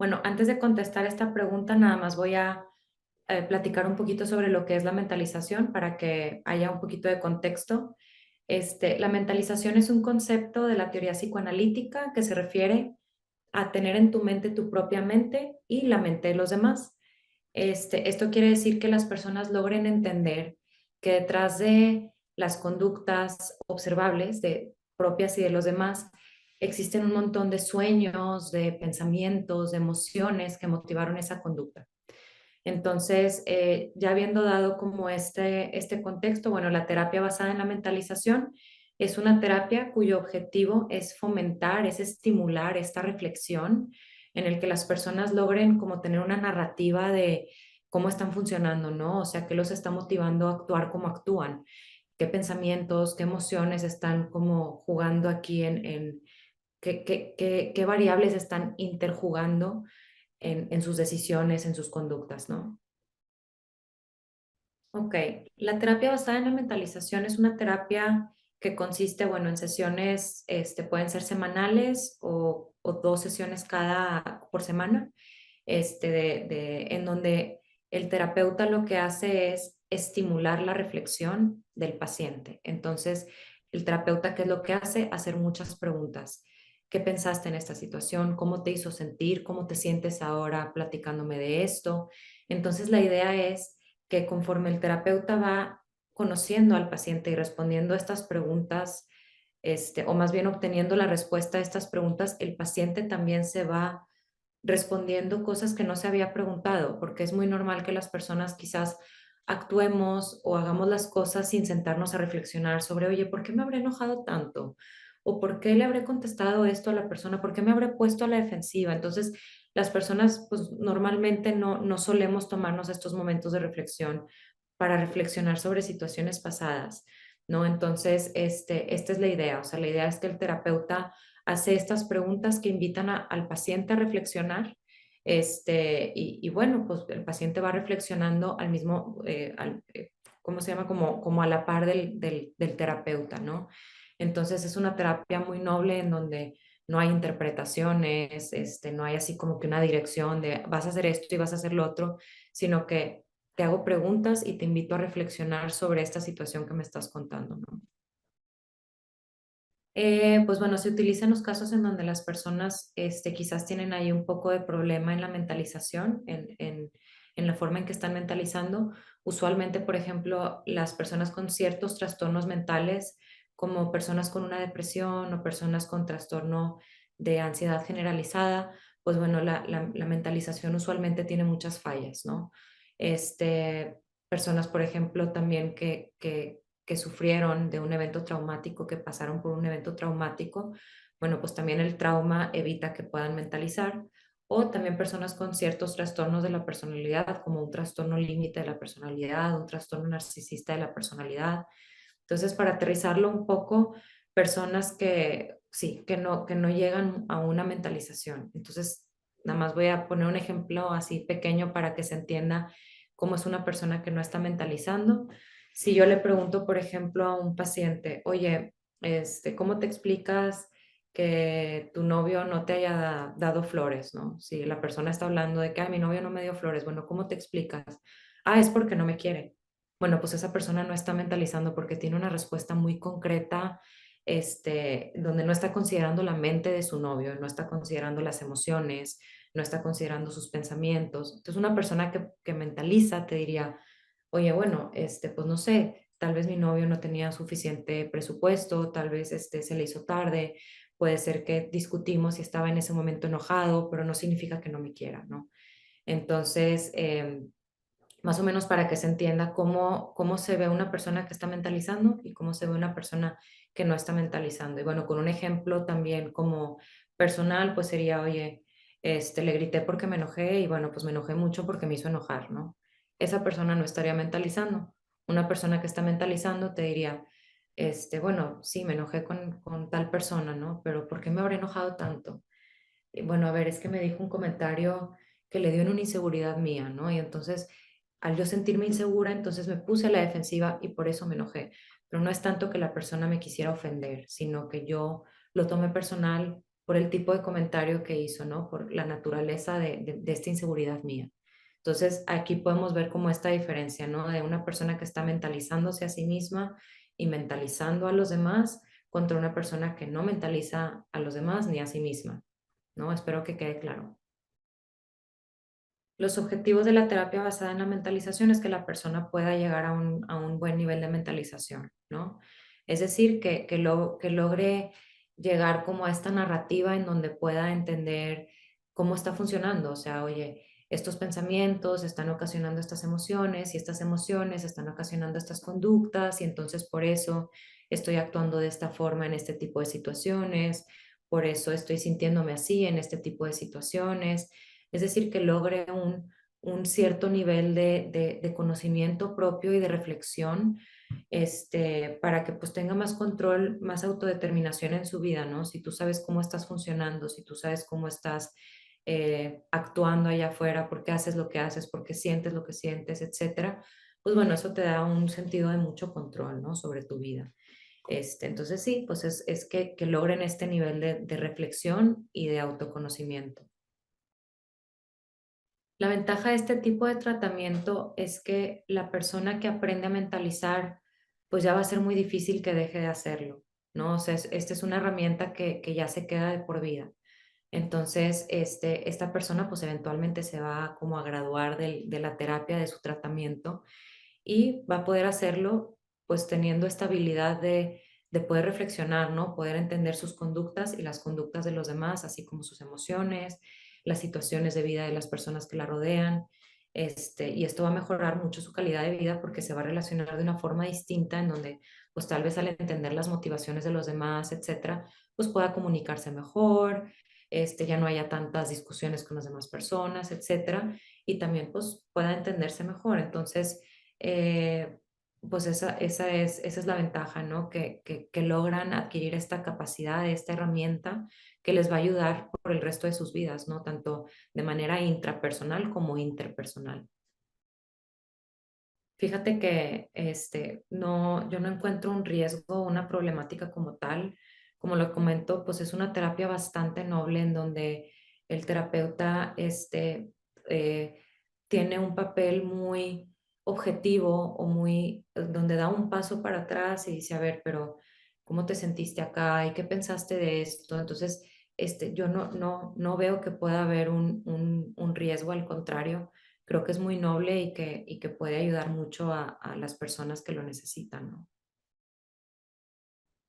Bueno, antes de contestar esta pregunta, nada más voy a platicar un poquito sobre lo que es la mentalización para que haya un poquito de contexto. La mentalización es un concepto de la teoría psicoanalítica que se refiere a tener en tu mente tu propia mente y la mente de los demás. Esto quiere decir que las personas logren entender que detrás de las conductas observables de propias y de los demás existen un montón de sueños, de pensamientos, de emociones que motivaron esa conducta. Entonces, ya habiendo dado como este contexto, bueno, la terapia basada en la mentalización es una terapia cuyo objetivo es fomentar, es estimular esta reflexión en el que las personas logren como tener una narrativa de cómo están funcionando, ¿no? O sea, qué los está motivando a actuar como actúan, qué pensamientos, qué emociones están como jugando aquí en qué variables están interjugando en sus decisiones, en sus conductas, ¿no? Ok, la terapia basada en la mentalización es una terapia que consiste, bueno, en sesiones, pueden ser semanales o dos sesiones cada por semana, en donde el terapeuta lo que hace es estimular la reflexión del paciente. Entonces, el terapeuta, ¿qué es lo que hace? Hacer muchas preguntas. ¿Qué pensaste en esta situación? ¿Cómo te hizo sentir? ¿Cómo te sientes ahora platicándome de esto? Entonces, la idea es que conforme el terapeuta va conociendo al paciente y respondiendo a estas preguntas, o más bien obteniendo la respuesta a estas preguntas, el paciente también se va respondiendo cosas que no se había preguntado, porque es muy normal que las personas quizás actuemos o hagamos las cosas sin sentarnos a reflexionar sobre, oye, ¿por qué me habré enojado tanto? ¿O por qué le habré contestado esto a la persona? ¿Por qué me habré puesto a la defensiva? Entonces, las personas, pues normalmente no solemos tomarnos estos momentos de reflexión para reflexionar sobre situaciones pasadas, ¿no? Entonces, esta es la idea, o sea, la idea es que el terapeuta hace estas preguntas que invitan al paciente a reflexionar, y bueno, pues el paciente va reflexionando al mismo, ¿cómo se llama? Como a la par del terapeuta, ¿no? Entonces es una terapia muy noble en donde no hay interpretaciones, no hay así como que una dirección de vas a hacer esto y vas a hacer lo otro, sino que te hago preguntas y te invito a reflexionar sobre esta situación que me estás contando, ¿no? Pues bueno, se utilizan los casos en donde las personas quizás tienen ahí un poco de problema en la mentalización, en la forma en que están mentalizando. Usualmente, por ejemplo, las personas con ciertos trastornos mentales, como personas con una depresión o personas con trastorno de ansiedad generalizada, pues bueno, la mentalización usualmente tiene muchas fallas, ¿no? Personas, por ejemplo, también que sufrieron de un evento traumático, que pasaron por un evento traumático, bueno, pues también el trauma evita que puedan mentalizar. O también personas con ciertos trastornos de la personalidad, como un trastorno límite de la personalidad, un trastorno narcisista de la personalidad. Entonces, para aterrizarlo un poco, personas que sí, que no llegan a una mentalización. Entonces, nada más voy a poner un ejemplo así pequeño para que se entienda cómo es una persona que no está mentalizando. Si yo le pregunto, por ejemplo, a un paciente, oye, ¿cómo te explicas que tu novio no te haya dado flores, ¿no? Si la persona está hablando de que, ay, mi novio no me dio flores, bueno, ¿cómo te explicas? Ah, es porque no me quiere. Bueno, pues esa persona no está mentalizando porque tiene una respuesta muy concreta, donde no está considerando la mente de su novio, no está considerando las emociones, no está considerando sus pensamientos. Entonces, una persona que mentaliza te diría, oye, bueno, pues no sé, tal vez mi novio no tenía suficiente presupuesto, tal vez se le hizo tarde, puede ser que discutimos y estaba en ese momento enojado, pero no significa que no me quiera, ¿no? Entonces, más o menos para que se entienda cómo se ve una persona que está mentalizando y cómo se ve una persona que no está mentalizando. Y bueno, con un ejemplo también como personal, pues sería, oye, le grité porque me enojé y bueno, pues me enojé mucho porque me hizo enojar, ¿no? Esa persona no estaría mentalizando. Una persona que está mentalizando te diría, bueno, sí, me enojé con tal persona, ¿no? Pero ¿por qué me habré enojado tanto? Bueno, a ver, es que me dijo un comentario que le dio en una inseguridad mía, ¿no? Y entonces, al yo sentirme insegura, entonces me puse a la defensiva y por eso me enojé. Pero no es tanto que la persona me quisiera ofender, sino que yo lo tomé personal por el tipo de comentario que hizo, ¿no? Por la naturaleza de esta inseguridad mía. Entonces, aquí podemos ver como esta diferencia, ¿no? De una persona que está mentalizándose a sí misma y mentalizando a los demás contra una persona que no mentaliza a los demás ni a sí misma, ¿no? Espero que quede claro. Los objetivos de la terapia basada en la mentalización es que la persona pueda llegar a un buen nivel de mentalización, ¿no? Es decir, que logre llegar como a esta narrativa en donde pueda entender cómo está funcionando. O sea, oye, estos pensamientos están ocasionando estas emociones y estas emociones están ocasionando estas conductas y entonces por eso estoy actuando de esta forma en este tipo de situaciones, por eso estoy sintiéndome así en este tipo de situaciones. Es decir, que logre un cierto nivel de conocimiento propio y de reflexión, para que pues tenga más control, más autodeterminación en su vida, ¿no? Si tú sabes cómo estás funcionando, si tú sabes cómo estás actuando allá afuera, por qué haces lo que haces, por qué sientes lo que sientes, etcétera, pues bueno, eso te da un sentido de mucho control, ¿no? Sobre tu vida. Entonces sí, pues es que logren este nivel de reflexión y de autoconocimiento. La ventaja de este tipo de tratamiento es que la persona que aprende a mentalizar, pues ya va a ser muy difícil que deje de hacerlo, ¿no? O sea, esta es una herramienta que ya se queda de por vida. Entonces, esta persona pues eventualmente se va como a graduar de la terapia, de su tratamiento y va a poder hacerlo pues teniendo esta habilidad de poder reflexionar, ¿no? Poder entender sus conductas y las conductas de los demás, así como sus emociones, las situaciones de vida de las personas que la rodean. Y esto va a mejorar mucho su calidad de vida porque se va a relacionar de una forma distinta en donde pues tal vez al entender las motivaciones de los demás, etcétera, pues pueda comunicarse mejor, ya no haya tantas discusiones con las demás personas, etcétera, y también pues pueda entenderse mejor. Entonces, eh, pues esa es la ventaja, ¿no? Que logran adquirir esta capacidad, esta herramienta que les va a ayudar por el resto de sus vidas, ¿no? Tanto de manera intrapersonal como interpersonal. Fíjate que no, yo no encuentro un riesgo, una problemática como tal. Como lo comento, pues es una terapia bastante noble en donde el terapeuta eh, tiene un papel muy objetivo o donde da un paso para atrás y dice, a ver, pero ¿cómo te sentiste acá? ¿Y qué pensaste de esto? Entonces, yo no veo que pueda haber un riesgo, al contrario, creo que es muy noble y que puede ayudar mucho a las personas que lo necesitan, ¿no?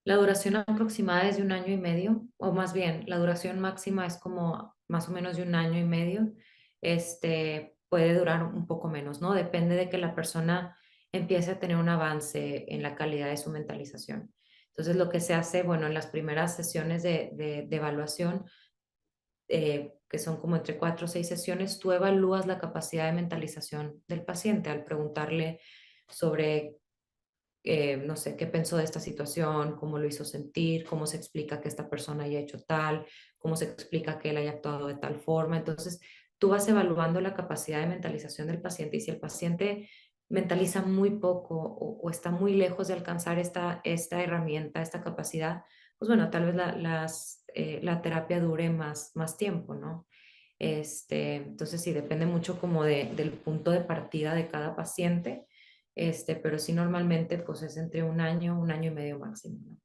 La duración aproximada es de un año y medio, o más bien, la duración máxima es como más o menos de un año y medio. Puede durar un poco menos, ¿no? Depende de que la persona empiece a tener un avance en la calidad de su mentalización. Entonces, lo que se hace, bueno, en las primeras sesiones de evaluación, que son como entre 4 o 6 sesiones, tú evalúas la capacidad de mentalización del paciente al preguntarle sobre, no sé, qué pensó de esta situación, cómo lo hizo sentir, cómo se explica que esta persona haya hecho tal, cómo se explica que él haya actuado de tal forma. Entonces, tú vas evaluando la capacidad de mentalización del paciente y si el paciente mentaliza muy poco o está muy lejos de alcanzar esta herramienta, esta capacidad, pues bueno, tal vez la terapia dure más tiempo, ¿no? Entonces sí, depende mucho como del punto de partida de cada paciente, pero sí normalmente pues es entre un año y medio máximo, ¿no?